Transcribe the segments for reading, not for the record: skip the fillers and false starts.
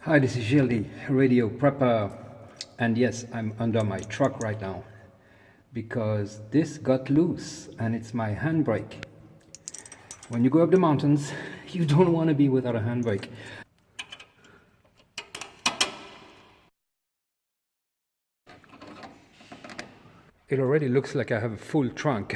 Hi, this is Gilles, radio prepper, and yes, I'm under my truck right now because this got loose and it's my handbrake. When you go up the mountains, you don't want to be without a handbrake. It already looks like I have a full trunk.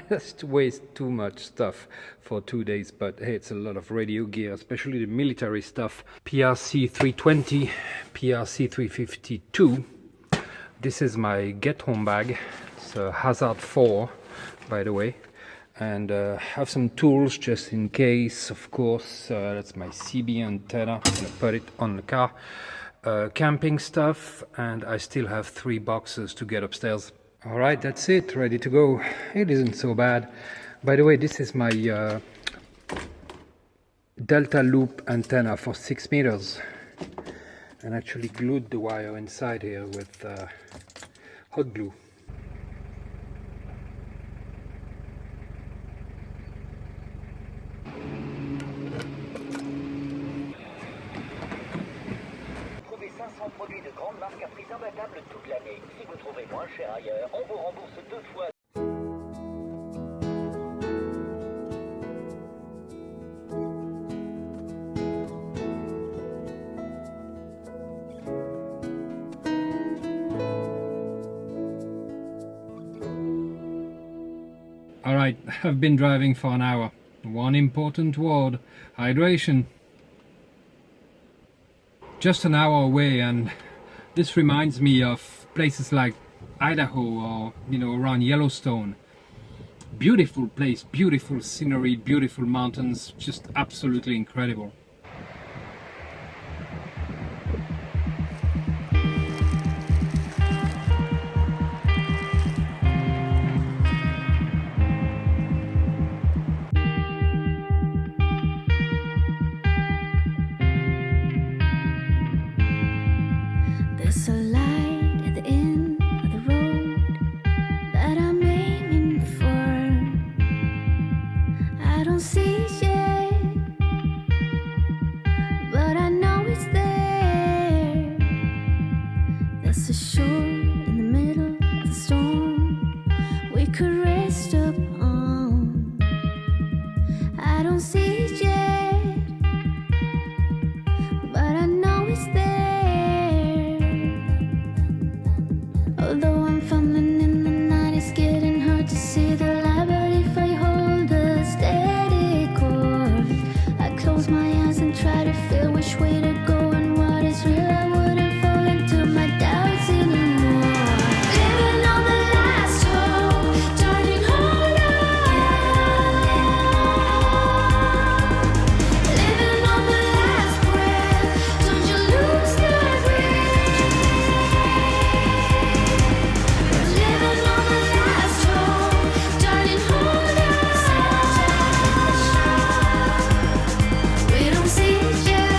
That's way too much stuff for 2 days, but hey, it's a lot of radio gear, especially the military stuff. PRC-320, PRC-352. This is my get home bag. It's a Hazard 4, by the way. And have some tools just in case, of course. That's my CB antenna. I'm gonna put it on the car. Camping stuff, and I still have 3 boxes to get upstairs. All right, that's it, ready to go. It isn't so bad. By the way, this is my Delta loop antenna for 6 meters, and actually glued the wire inside here with hot glue. Produits de grande marque à prix imbattable toute l'année. Si vous trouvez moins cher ailleurs, on vous rembourse 2 fois. Alright, I've been driving for an hour. One important word: hydration. Just an hour away, and this reminds me of places like Idaho or, you know, around Yellowstone. Beautiful place, beautiful scenery, beautiful mountains, just absolutely incredible. There's a light at the end of the road that I'm aiming for. I don't see it yet, but I know it's there. There's a shore in the middle of the storm we could rest up on. I don't see it yet, but I know it's there. Although I'm fumbling in the night, it's getting hard to see the light. But if I hold a steady course, I close my eyes and try to feel which way to go and what is real. I wouldn't fall into my doubts anymore. Living on the last hope, darling, hold on. Living on the last breath, don't you lose that grip. Living on the last hope, darling, hold on. We don't see it yet,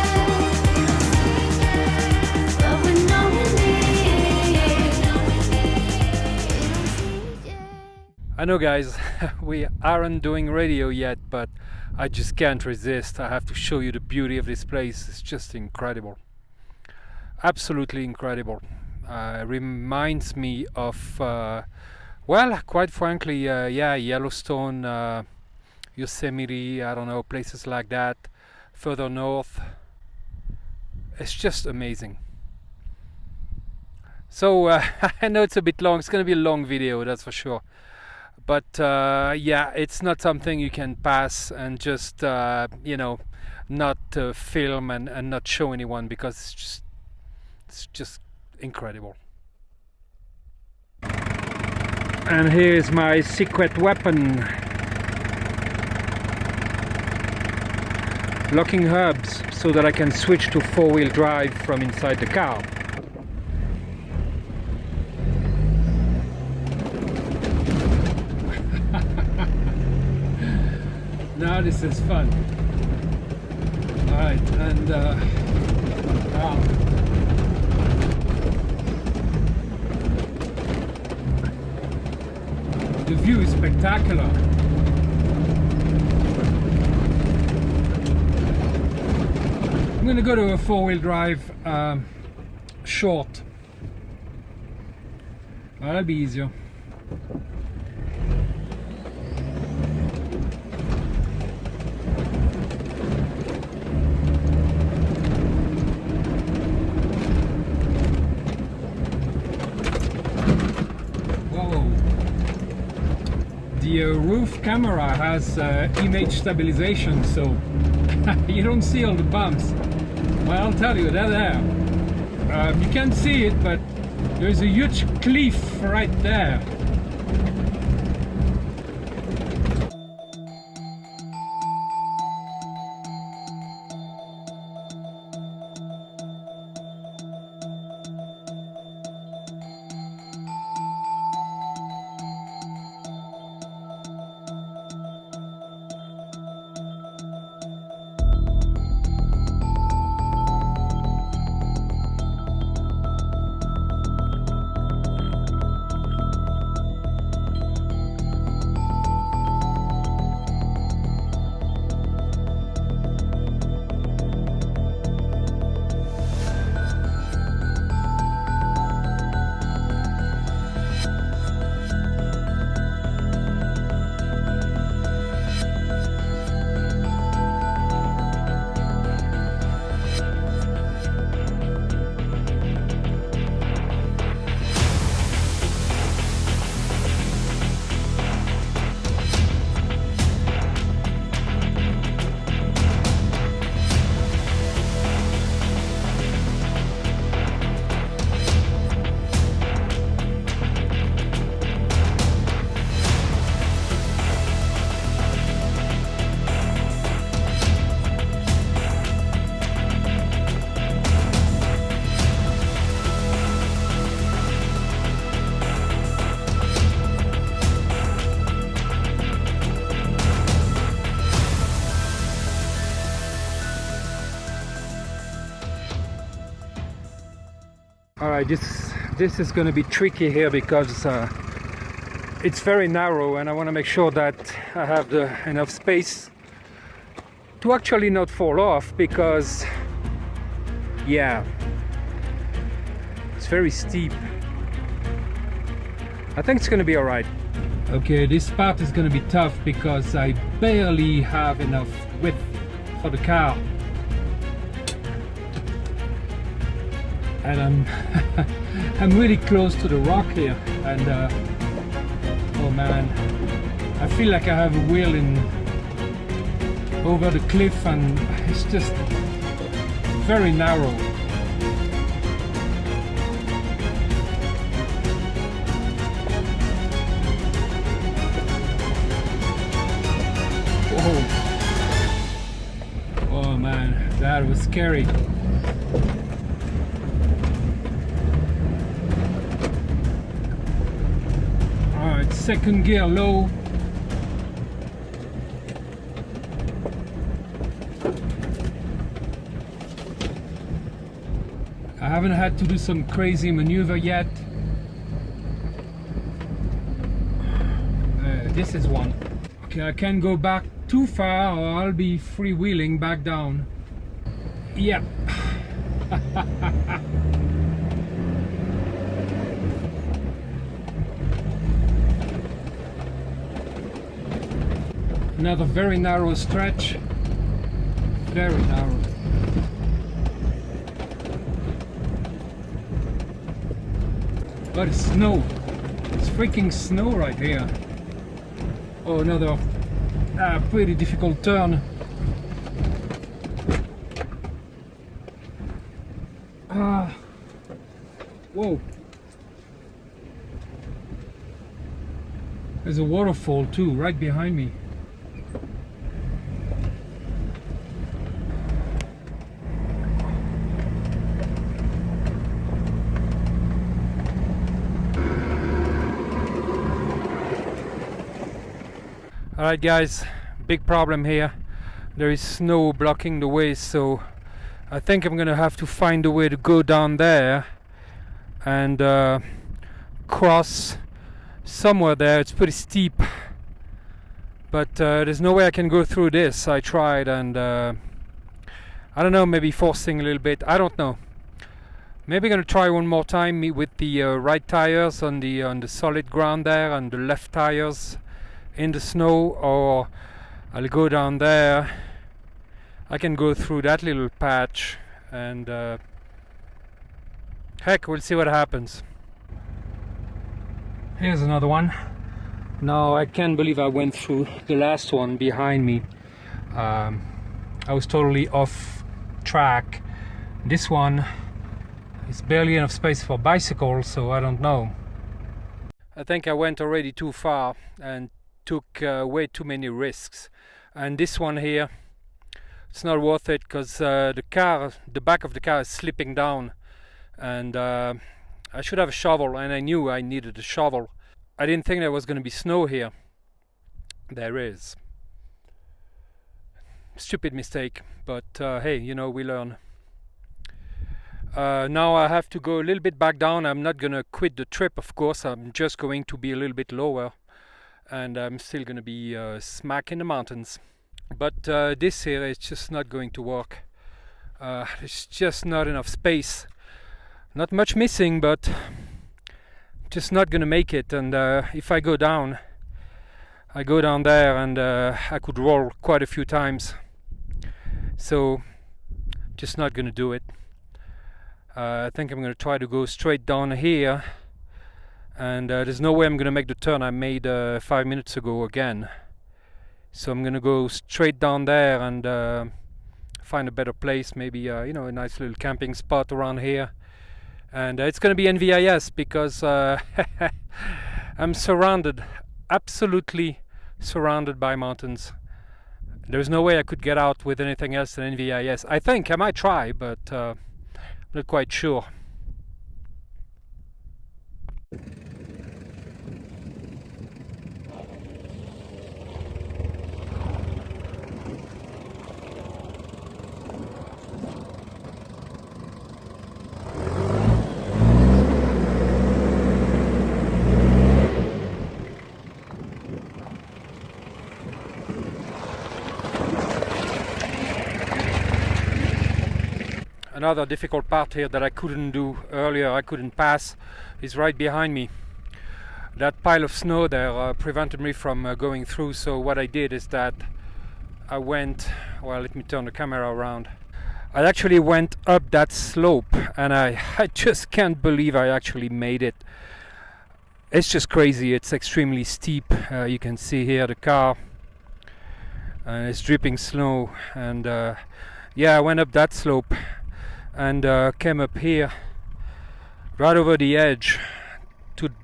but we know we need. We don't see it yet. I know, guys, we aren't doing radio yet, but I just can't resist. I have to show you the beauty of this place. It's just incredible. Absolutely incredible. Reminds me of, well, quite frankly, yeah, Yellowstone, Yosemite, I don't know, places like that, further north. It's just amazing. So, I know it's a bit long. It's going to be a long video, that's for sure. But yeah, it's not something you can pass and just, you know, not film and not show anyone, because it's just incredible. And here's my secret weapon. Locking hubs so that I can switch to 4-wheel drive from inside the car. Now this is fun. Alright, and wow. The view is spectacular. I'm gonna go to a four-wheel drive short. That'll be easier. The roof camera has image stabilization, so you don't see all the bumps. Well, I'll tell you, they're there. You can't see it, but there's a huge cliff right there. Alright, this is going to be tricky here because it's very narrow, and I want to make sure that I have enough space to actually not fall off, because yeah, it's very steep. I think it's going to be alright. Okay, this part is going to be tough because I barely have enough width for the car. And I'm really close to the rock here, and oh man, I feel like I have a wheel in over the cliff, and it's just very narrow. Oh man, that was scary. Alright, second gear low. I haven't had to do some crazy maneuver yet. This is one. Okay, I can't go back too far or I'll be freewheeling back down. Yep. Another very narrow stretch. Very narrow. But it's snow. It's freaking snow right here. Oh, another pretty difficult turn. Whoa. There's a waterfall too, right behind me. Alright guys, big problem here. There is snow blocking the way, so I think I'm gonna have to find a way to go down there and cross somewhere there. It's pretty steep, but there's no way I can go through this. I tried, and I don't know, maybe forcing a little bit, I don't know. Maybe gonna try one more time with the right tires on the solid ground there, and the left tires in the snow, or I'll go down there. I can go through that little patch, and heck, we'll see what happens. Here's another one. Now I can't believe I went through the last one behind me. I was totally off track. This one is barely enough space for bicycles, so I don't know. I think I went already too far and took way too many risks. And this one here, it's not worth it, because the back of the car is slipping down, and I should have a shovel, and I knew I needed a shovel. I didn't think there was going to be snow here. There is. Stupid mistake, but hey, you know, we learn. Now I have to go a little bit back down. I'm not going to quit the trip, of course. I'm just going to be a little bit lower, and I'm still going to be smack in the mountains. But this here is just not going to work. There's just not enough space. Not much missing, but just not gonna make it. And if I go down there, and I could roll quite a few times. So just not gonna do it. I think I'm gonna try to go straight down here, and there's no way I'm gonna make the turn I made 5 minutes ago again. So I'm gonna go straight down there and find a better place, maybe you know, a nice little camping spot around here. And it's gonna be NVIS, because I'm surrounded, absolutely surrounded by mountains. There's no way I could get out with anything else than NVIS. I think I might try, but I'm not quite sure. Another difficult part here that I couldn't do earlier, I couldn't pass, is right behind me. That pile of snow there prevented me from going through, so what I did is that I went, well, let me turn the camera around. I actually went up that slope, and I just can't believe I actually made it. It's just crazy, it's extremely steep. You can see here the car, and it's dripping snow, and yeah, I went up that slope and came up here right over the edge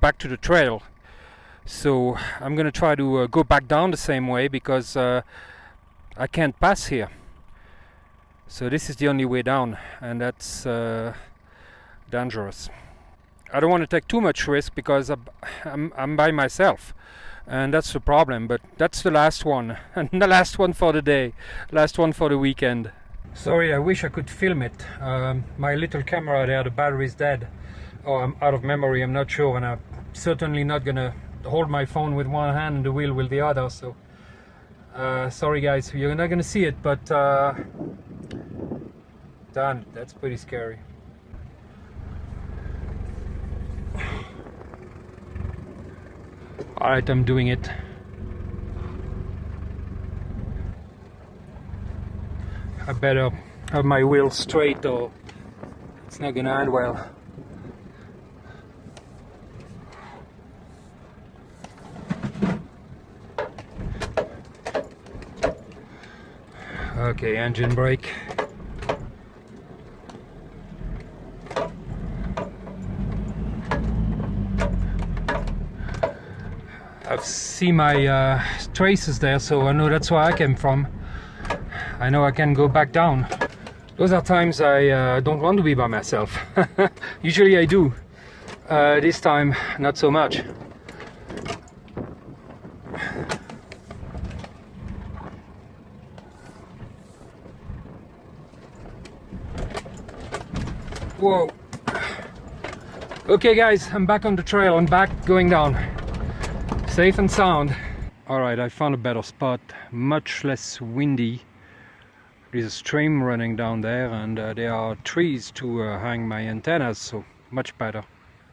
back to the trail. So I'm gonna try to go back down the same way, because I can't pass here. So this is the only way down, and that's dangerous. I don't want to take too much risk, because I'm by myself, and that's the problem. But that's the last one, and the last one for the day, last one for the weekend. Sorry, I wish I could film it. My little camera there, the battery is dead, or I'm out of memory, I'm not sure, and I'm certainly not gonna hold my phone with one hand and the wheel with the other, so sorry guys, you're not gonna see it, but damn, that's pretty scary. Alright, I'm doing it. I better have my wheel straight, or it's not gonna end well. Okay, engine brake. I've seen my traces there, so I know that's where I came from. I know I can go back down. Those are times I don't want to be by myself. Usually I do. This time, not so much. Whoa. Okay guys, I'm back on the trail. I'm back going down. Safe and sound. Alright, I found a better spot. Much less windy. There's a stream running down there, and there are trees to hang my antennas, so much better.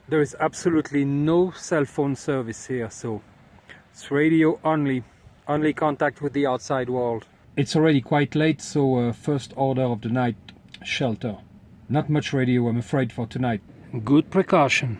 There is absolutely no cell phone service here, so it's radio only contact with the outside world. It's already quite late, so first order of the night, shelter. Not much radio, I'm afraid, for tonight. Good precaution.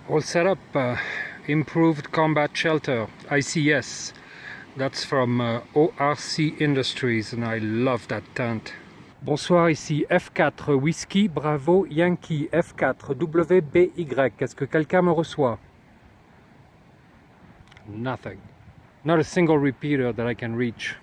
All set up, improved combat shelter, ICS. That's from ORC Industries, and I love that tent. Bonsoir, ici F4 Whisky Bravo Yankee F4 WBY. Est-ce que quelqu'un me reçoit? Nothing. Not a single repeater that I can reach.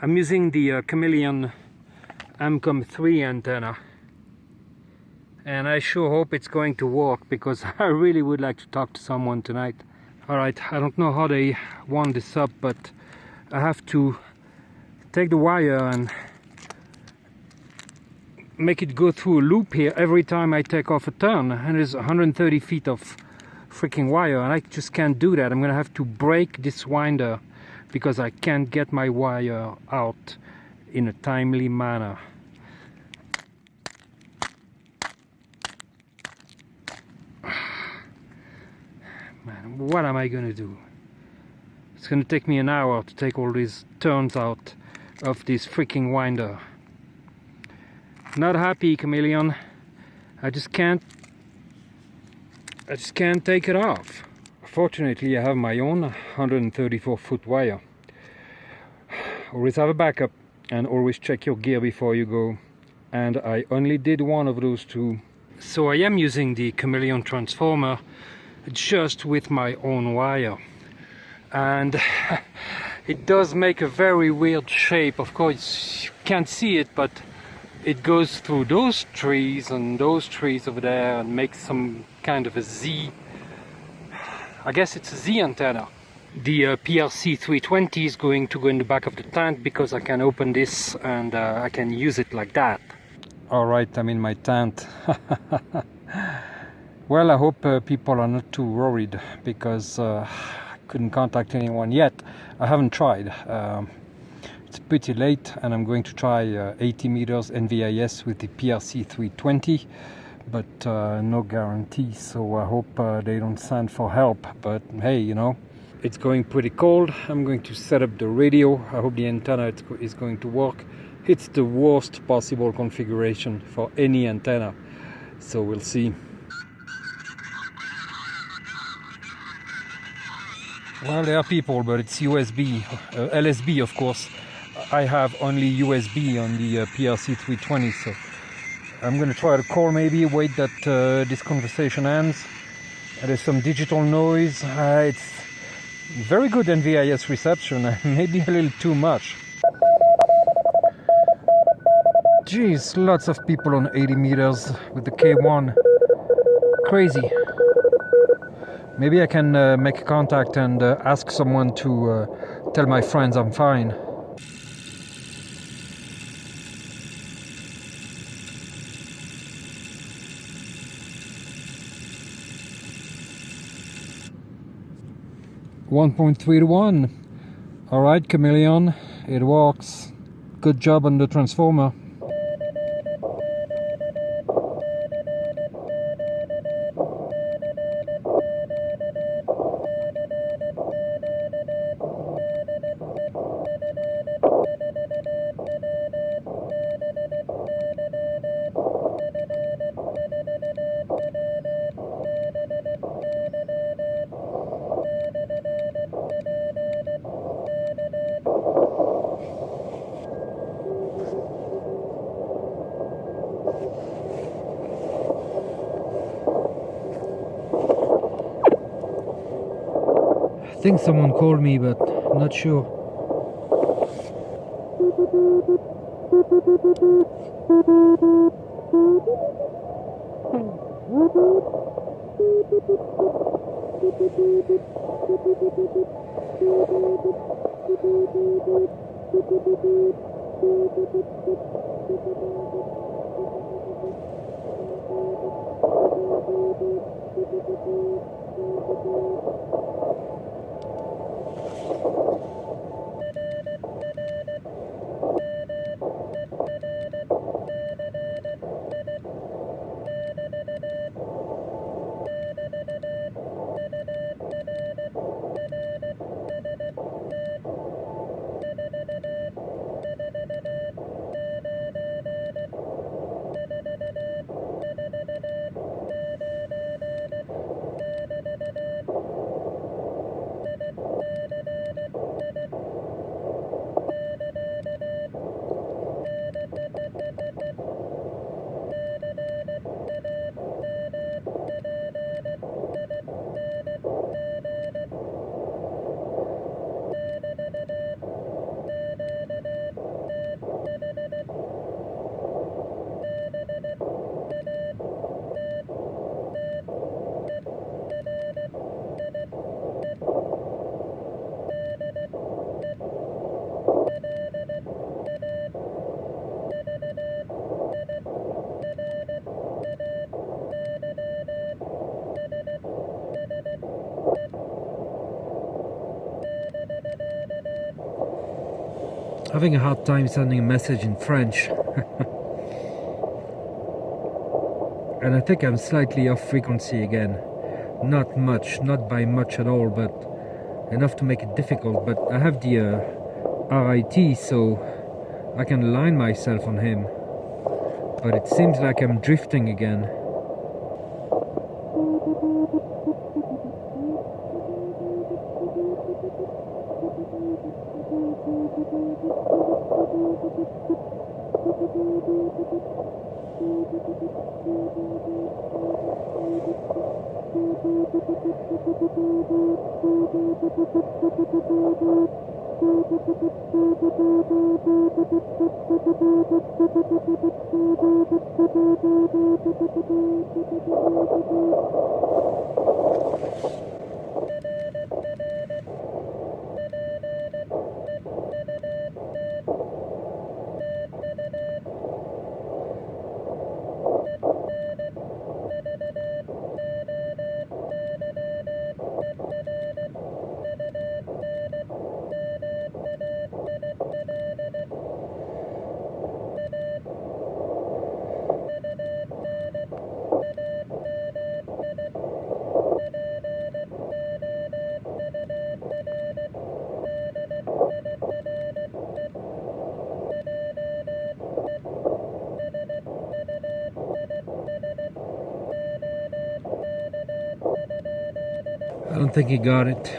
I'm using the Chameleon Amcom 3 antenna, and I sure hope it's going to work, because I really would like to talk to someone tonight. Alright, I don't know how they wound this up, but I have to take the wire and make it go through a loop here every time I take off a turn, and there's 130 feet of freaking wire, and I just can't do that. I'm gonna have to break this winder because I can't get my wire out in a timely manner. Man, what am I gonna do? It's gonna take me an hour to take all these turns out of this freaking winder. Not happy, Chameleon. I just can't take it off. Fortunately, I have my own 134 foot wire. Always have a backup, and always check your gear before you go. And I only did one of those two. So I am using the Chameleon transformer just with my own wire. And it does make a very weird shape. Of course, you can't see it, but it goes through those trees and those trees over there and makes some kind of a Z. I guess it's a Z antenna. The PRC-320 is going to go in the back of the tent because I can open this and I can use it like that. Alright, I'm in my tent. Well, I hope people are not too worried, because I couldn't contact anyone yet. I haven't tried. It's pretty late, and I'm going to try 80 meters NVIS with the PRC-320. But no guarantee, so I hope they don't send for help. But hey, you know, it's going pretty cold. I'm going to set up the radio. I hope the antenna is going to work. It's the worst possible configuration for any antenna, so we'll see. Well, there are people, but it's USB, LSB of course. I have only USB on the PRC-320, so I'm going to try to call, maybe wait that this conversation ends. There's some digital noise. It's very good NVIS reception, maybe a little too much. Jeez, lots of people on 80 meters with the K1. Crazy. Maybe I can make contact and ask someone to tell my friends I'm fine. .3 to 1. Alright, Chameleon, it works. Good job on the transformer. think someone called me, but not sure. Having a hard time sending a message in French. And I think I'm slightly off frequency again. Not much, not by much at all, but enough to make it difficult. But I have the RIT, so I can align myself on him. But it seems like I'm drifting again. I don't think he got it.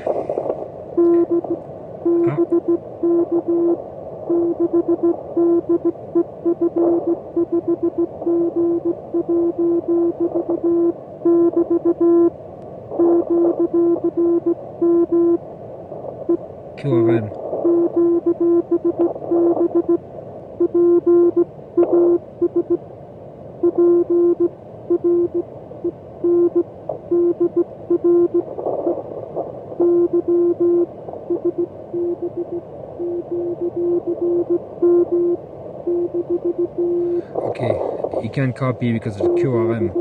QRM. Okay, you can't copy because of the QRM.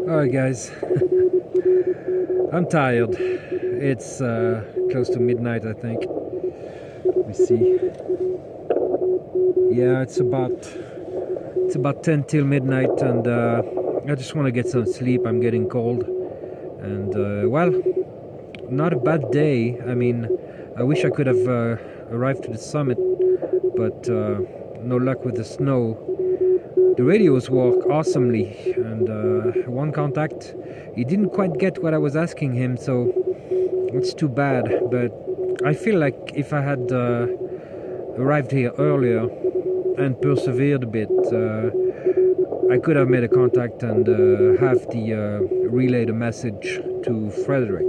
Alright guys, I'm tired. It's close to midnight, I think. Let me see. Yeah, it's about 10 till midnight, and I just want to get some sleep. I'm getting cold, and well, not a bad day. I mean, I wish I could have arrived to the summit, but no luck with the snow. The radios work awesomely, and one contact, he didn't quite get what I was asking him, so it's too bad. But I feel like if I had arrived here earlier and persevered a bit, I could have made a contact and have relayed a message to Frederick.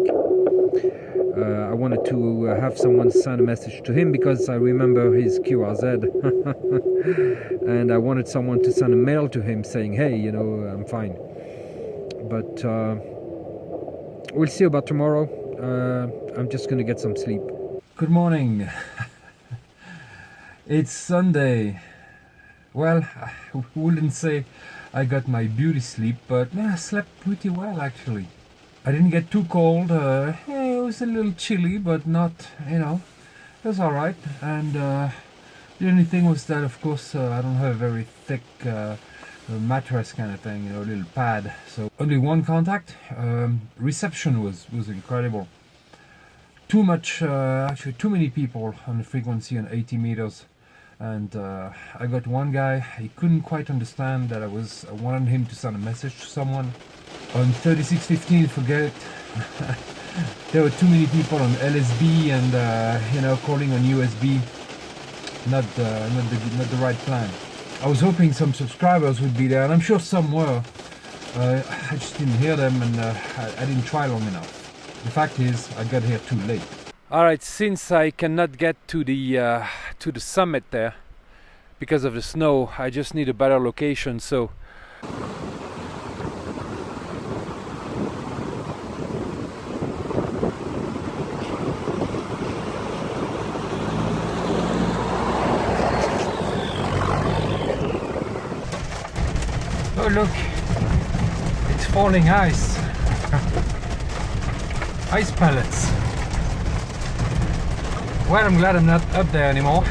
I wanted to have someone send a message to him because I remember his QRZ, and I wanted someone to send a mail to him saying, hey, you know, I'm fine. But we'll see about tomorrow. I'm just gonna get some sleep. Good morning. It's Sunday. Well, I wouldn't say I got my beauty sleep, but I slept pretty well actually. I didn't get too cold. It was a little chilly, but not, you know, it was alright. And the only thing was that, of course, I don't have a very thick mattress kind of thing, you know, a little pad. So only one contact. Reception was incredible. Too much, actually too many people on the frequency on 80 meters. And I got one guy, he couldn't quite understand that I wanted him to send a message to someone. On 3615, forget it. There were too many people on LSB and you know, calling on USB. Not the right plan. I was hoping some subscribers would be there, and I'm sure some were. I just didn't hear them, and I didn't try long enough. The fact is, I got here too late. Alright, since I cannot get to the summit there because of the snow, I just need a better location, so oh look, it's falling ice. Ice pellets. Well, I'm glad I'm not up there anymore.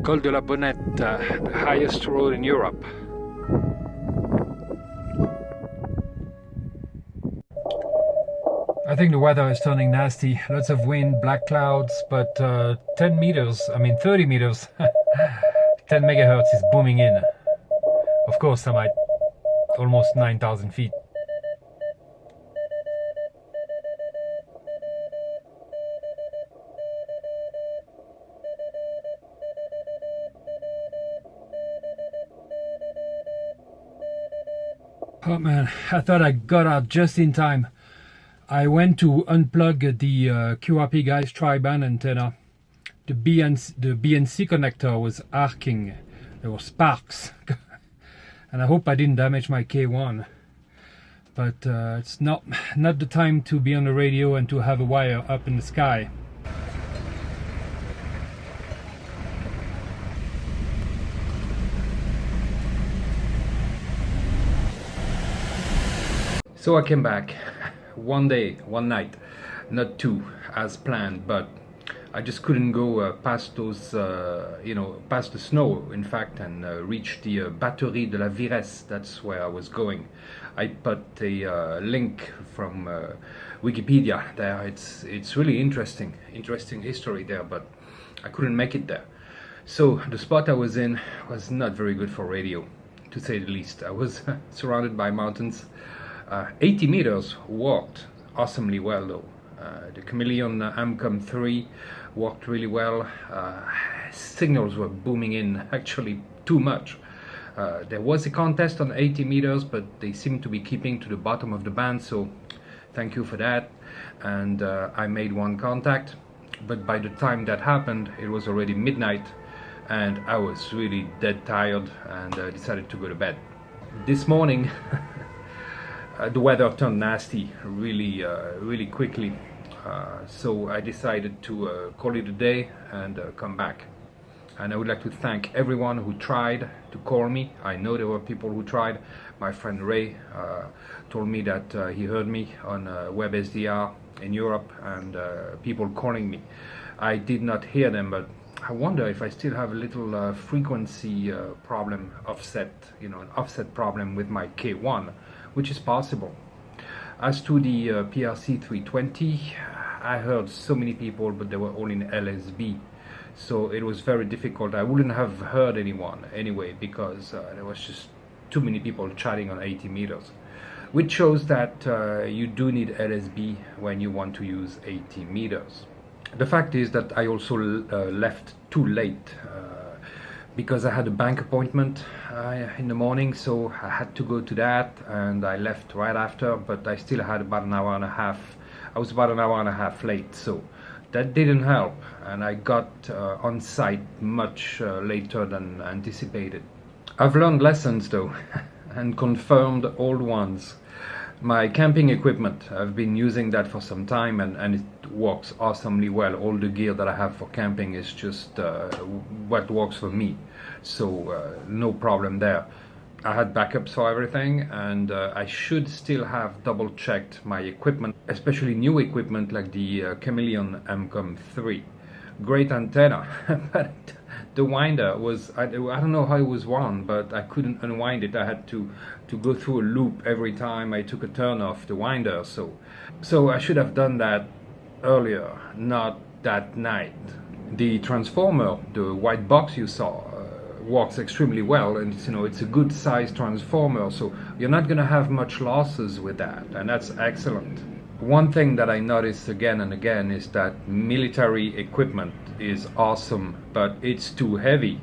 Col de la Bonnette, the highest road in Europe. I think the weather is turning nasty. Lots of wind, black clouds, but 30 meters, 10 megahertz is booming in. Of course, I'm at almost 9,000 feet. Oh man, I thought I got out just in time. I went to unplug the QRP guy's tri-band antenna. The BNC connector was arcing. There were sparks. And I hope I didn't damage my K1. But it's not the time to be on the radio and to have a wire up in the sky. So I came back one day, one night, not two as planned, but I just couldn't go past those, past the snow, in fact, and reach the Batterie de la Viraysse. That's where I was going. I put a link from Wikipedia there. It's really interesting history there, but I couldn't make it there. So the spot I was in was not very good for radio, to say the least. I was surrounded by mountains. 80 meters worked awesomely well though. The Chameleon Amcom 3 worked really well. Signals were booming in, actually too much. There was a contest on 80 meters, but they seem to be keeping to the bottom of the band, so thank you for that. And I made one contact, but by the time that happened, it was already midnight, and I was really dead tired, and decided to go to bed. This morning, the weather turned nasty really quickly, so I decided to call it a day and come back. And I would like to thank everyone who tried to call me. I know there were people who tried. My friend Ray told me that he heard me on WebSDR in Europe, and people calling me. I did not hear them, but I wonder if I still have a little frequency problem, offset, an offset problem with my K1, which is possible. As to the PRC-320, I heard so many people, but they were all in LSB. So it was very difficult. I wouldn't have heard anyone anyway, because there was just too many people chatting on 80 meters. Which shows that you do need LSB when you want to use 80 meters. The fact is that I also left too late because I had a bank appointment in the morning, so I had to go to that, and I left right after, but I still had about an hour and a half. I was about an hour and a half late, so that didn't help, and I got on site much later than anticipated. I've learned lessons though, and confirmed old ones. My camping equipment, I've been using that for some time, and it works awesomely well. All the gear that I have for camping is just what works for me, so no problem there. I had backups for everything, and I should still have double checked my equipment, especially new equipment like the Chameleon MCOM 3. Great antenna, but the winder was, I don't know how it was wound, but I couldn't unwind it. I had to go through a loop every time I took a turn off the winder, so I should have done that earlier, not that night. The transformer, the white box you saw, works extremely well, and it's a good size transformer, so you're not going to have much losses with that, and that's excellent. One thing that I notice again and again is that military equipment is awesome, but it's too heavy.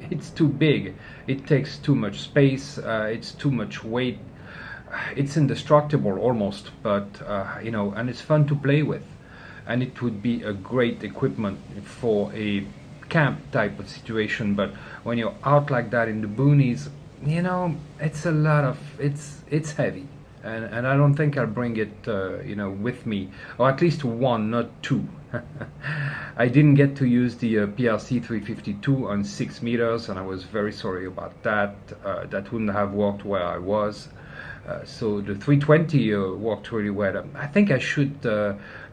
It's too big. It takes too much space. It's too much weight. It's indestructible almost, but and it's fun to play with. And it would be a great equipment for a camp type of situation. But when you're out like that in the boonies, it's a lot of it's heavy. And I don't think I'll bring it, with me, or at least one, not two. I didn't get to use the PRC-352 on 6 meters, and I was very sorry about that. That wouldn't have worked where I was. So the 320 worked really well. I think I should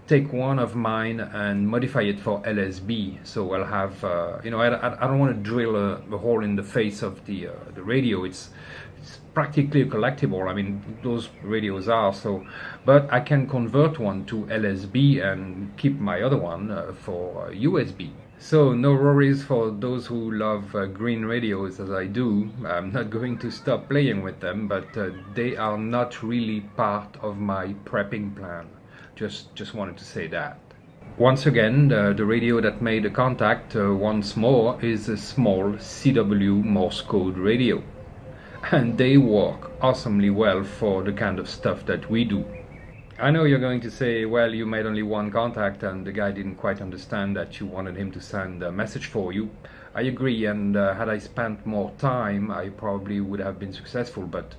take one of mine and modify it for LSB. So I'll have, I don't want to drill a hole in the face of the radio. It's practically a collectible. I mean, those radios are so, but I can convert one to LSB and keep my other one for USB. So no worries for those who love green radios as I do. I'm not going to stop playing with them, but they are not really part of my prepping plan. Just wanted to say that. Once again, the radio that made the contact once more is a small CW Morse code radio. And they work awesomely well for the kind of stuff that we do. I know you're going to say, well, you made only one contact and the guy didn't quite understand that you wanted him to send a message for you. I agree, and had I spent more time, I probably would have been successful, but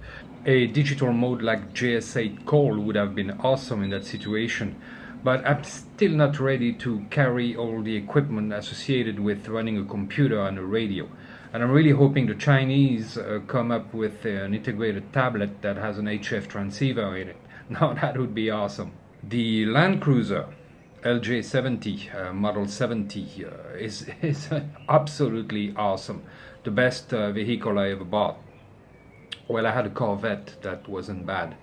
a digital mode like JS8 call would have been awesome in that situation. But I'm still not ready to carry all the equipment associated with running a computer and a radio. And I'm really hoping the Chinese come up with an integrated tablet that has an HF transceiver in it. Now that would be awesome. The Land Cruiser LJ70, Model 70, is absolutely awesome. The best vehicle I ever bought. Well, I had a Corvette that wasn't bad.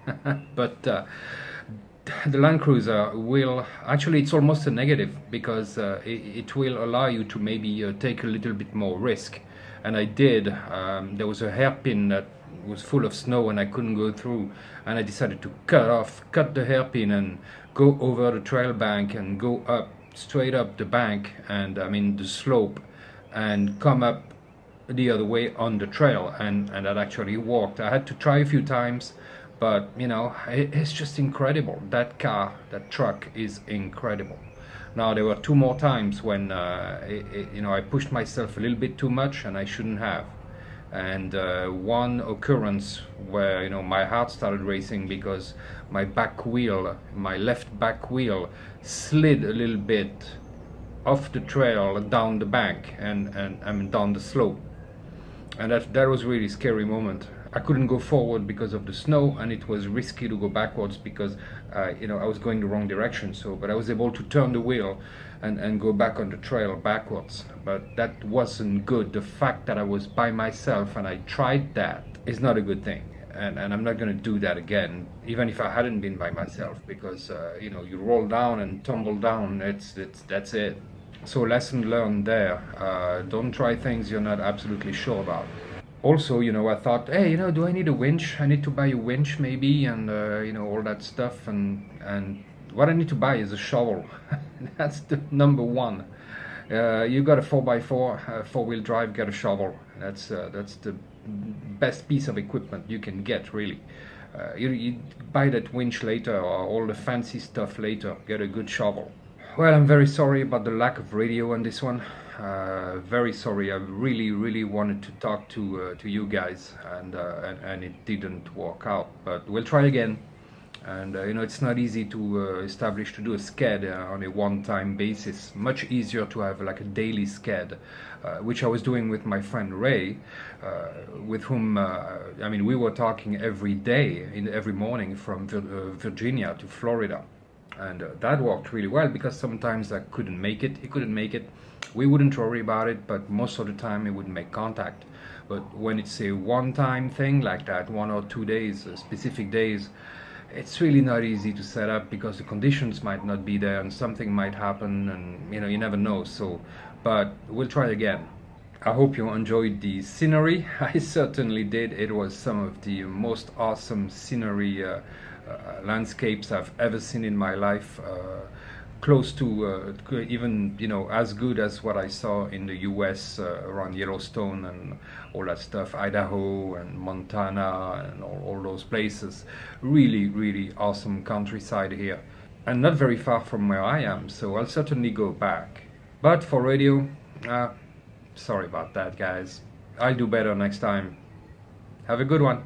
But the Land Cruiser will, actually it's almost a negative, because it will allow you to maybe take a little bit more risk. And I did. There was a hairpin that was full of snow and I couldn't go through, and I decided to cut the hairpin and go over the trail bank and go up, straight up the bank, and I mean the slope, and come up the other way on the trail, and that actually worked. I had to try a few times, but you know, it's just incredible. That car, that truck is incredible. Now there were two more times when you know, I pushed myself a little bit too much and I shouldn't have. And one occurrence where, you know, my heart started racing because my back wheel, my left back wheel, slid a little bit off the trail down the bank and I mean down the slope, and that was a really scary moment. I couldn't go forward because of the snow, and it was risky to go backwards because you know, I was going the wrong direction. So, but I was able to turn the wheel and go back on the trail backwards. But that wasn't good. The fact that I was by myself and I tried that is not a good thing. And I'm not going to do that again, even if I hadn't been by myself, because you know, you roll down and tumble down. That's it. So lesson learned there. Don't try things you're not absolutely sure about. Also, you know, I thought, hey, you know, do I need a winch? I need to buy a winch maybe, and you know, all that stuff. And what I need to buy is a shovel. That's the number one. You got a 4x4, four-wheel drive, get a shovel. That's the best piece of equipment you can get, really. You buy that winch later, or all the fancy stuff later. Get a good shovel. Well, I'm very sorry about the lack of radio on this one. Very sorry. I really wanted to talk to you guys, and it didn't work out. But we'll try again. And you know, it's not easy to establish, to do a SCAD on a one-time basis. Much easier to have like a daily SCAD, which I was doing with my friend Ray, with whom I mean, we were talking every day, every morning from Virginia to Florida. And that worked really well, because sometimes I couldn't make it, he couldn't make it. We wouldn't worry about it, but most of the time he wouldn't make contact. But when it's a one-time thing like that, 1 or 2 days, specific days, it's really not easy to set up, because the conditions might not be there and something might happen, and you know, you never know. So, but we'll try again. I hope you enjoyed the scenery. I certainly did. It was some of the most awesome scenery landscapes I've ever seen in my life, close to even, you know, as good as what I saw in the US around Yellowstone and all that stuff, Idaho and Montana and all those places. Really awesome countryside here, and not very far from where I am, so I'll certainly go back. But for radio, sorry about that, guys. I'll do better next time. Have a good one.